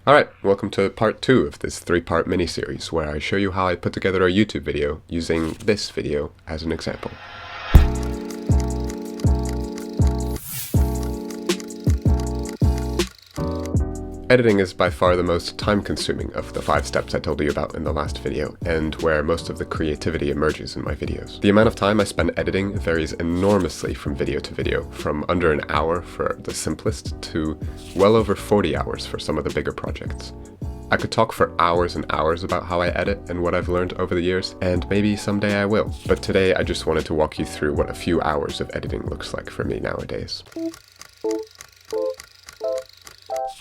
Alright, welcome to part 2 of this 3-part mini-series where I show you how I put together a YouTube video using this video as an example. Editing is by far the most time-consuming of the 5 steps I told you about in the last video, and where most of the creativity emerges in my videos. The amount of time I spend editing varies enormously from video to video, from under an hour for the simplest to well over 40 hours for some of the bigger projects. I could talk for hours and hours about how I edit and what I've learned over the years, and maybe someday I will. But today I just wanted to walk you through what a few hours of editing looks like for me nowadays.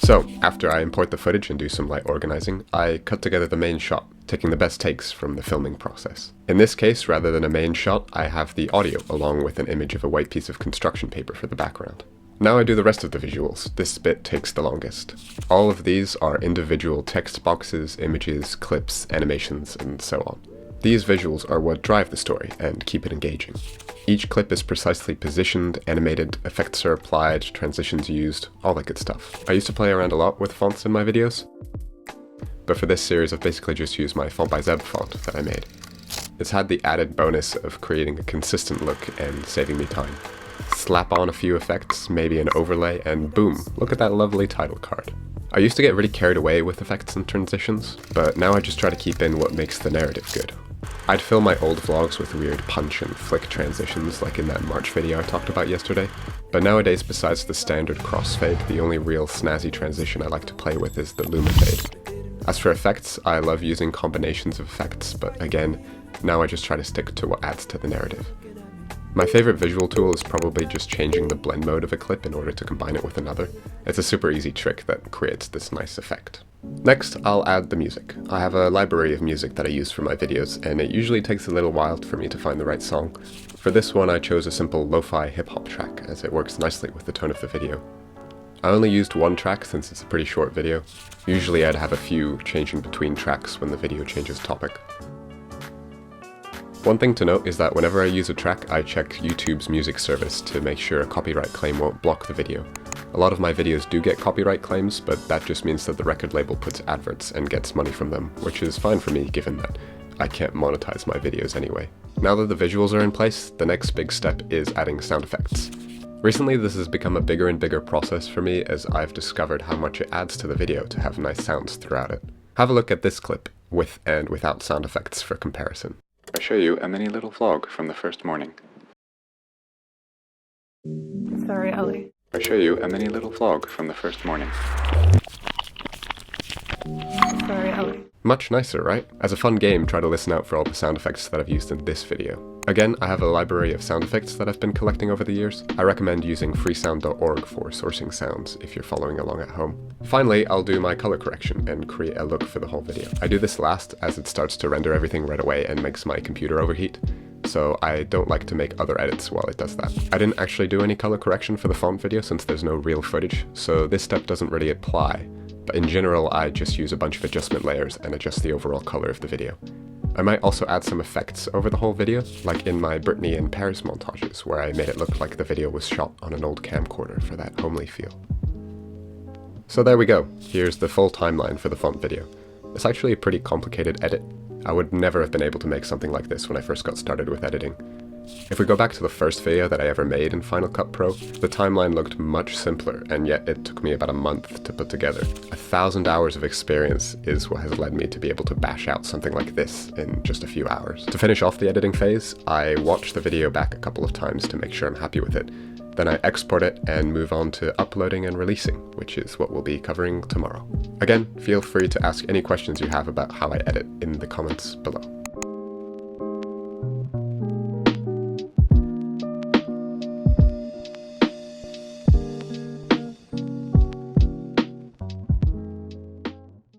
So, after I import the footage and do some light organizing, I cut together the main shot, taking the best takes from the filming process. In this case, rather than a main shot, I have the audio along with an image of a white piece of construction paper for the background. Now I do the rest of the visuals. This bit takes the longest. All of these are individual text boxes, images, clips, animations, and so on. These visuals are what drive the story and keep it engaging. Each clip is precisely positioned, animated, effects are applied, transitions used, all that good stuff. I used to play around a lot with fonts in my videos, but for this series I've basically just used my Font by Zeb font that I made. It's had the added bonus of creating a consistent look and saving me time. Slap on a few effects, maybe an overlay, and boom, look at that lovely title card. I used to get really carried away with effects and transitions, but now I just try to keep in what makes the narrative good. I'd fill my old vlogs with weird punch and flick transitions like in that March video I talked about yesterday, but nowadays besides the standard crossfade, the only real snazzy transition I like to play with is the lumifade. As for effects, I love using combinations of effects, but again, now I just try to stick to what adds to the narrative. My favorite visual tool is probably just changing the blend mode of a clip in order to combine it with another. It's a super easy trick that creates this nice effect. Next, I'll add the music. I have a library of music that I use for my videos, and it usually takes a little while for me to find the right song. For this one I chose a simple lo-fi hip-hop track, as it works nicely with the tone of the video. I only used one track since it's a pretty short video. Usually I'd have a few changing between tracks when the video changes topic. One thing to note is that whenever I use a track, I check YouTube's music service to make sure a copyright claim won't block the video. A lot of my videos do get copyright claims, but that just means that the record label puts adverts and gets money from them, which is fine for me given that I can't monetize my videos anyway. Now that the visuals are in place, the next big step is adding sound effects. Recently this has become a bigger and bigger process for me as I've discovered how much it adds to the video to have nice sounds throughout it. Have a look at this clip, with and without sound effects for comparison. I show you a mini little vlog from the first morning. Sorry, Ellie. I show you a mini little vlog from the first morning. Sorry, Ellie. Much nicer, right? As a fun game, try to listen out for all the sound effects that I've used in this video. Again, I have a library of sound effects that I've been collecting over the years. I recommend using freesound.org for sourcing sounds if you're following along at home. Finally, I'll do my color correction and create a look for the whole video. I do this last as it starts to render everything right away and makes my computer overheat, so I don't like to make other edits while it does that. I didn't actually do any color correction for the font video since there's no real footage, so this step doesn't really apply, but in general I just use a bunch of adjustment layers and adjust the overall color of the video. I might also add some effects over the whole video, like in my Brittany and Paris montages, where I made it look like the video was shot on an old camcorder for that homely feel. So there we go, here's the full timeline for the font video. It's actually a pretty complicated edit. I would never have been able to make something like this when I first got started with editing. If we go back to the first video that I ever made in Final Cut Pro, the timeline looked much simpler, and yet it took me about a month to put together. 1,000 hours of experience is what has led me to be able to bash out something like this in just a few hours. To finish off the editing phase, I watch the video back a couple of times to make sure I'm happy with it. Then I export it and move on to uploading and releasing, which is what we'll be covering tomorrow. Again, feel free to ask any questions you have about how I edit in the comments below.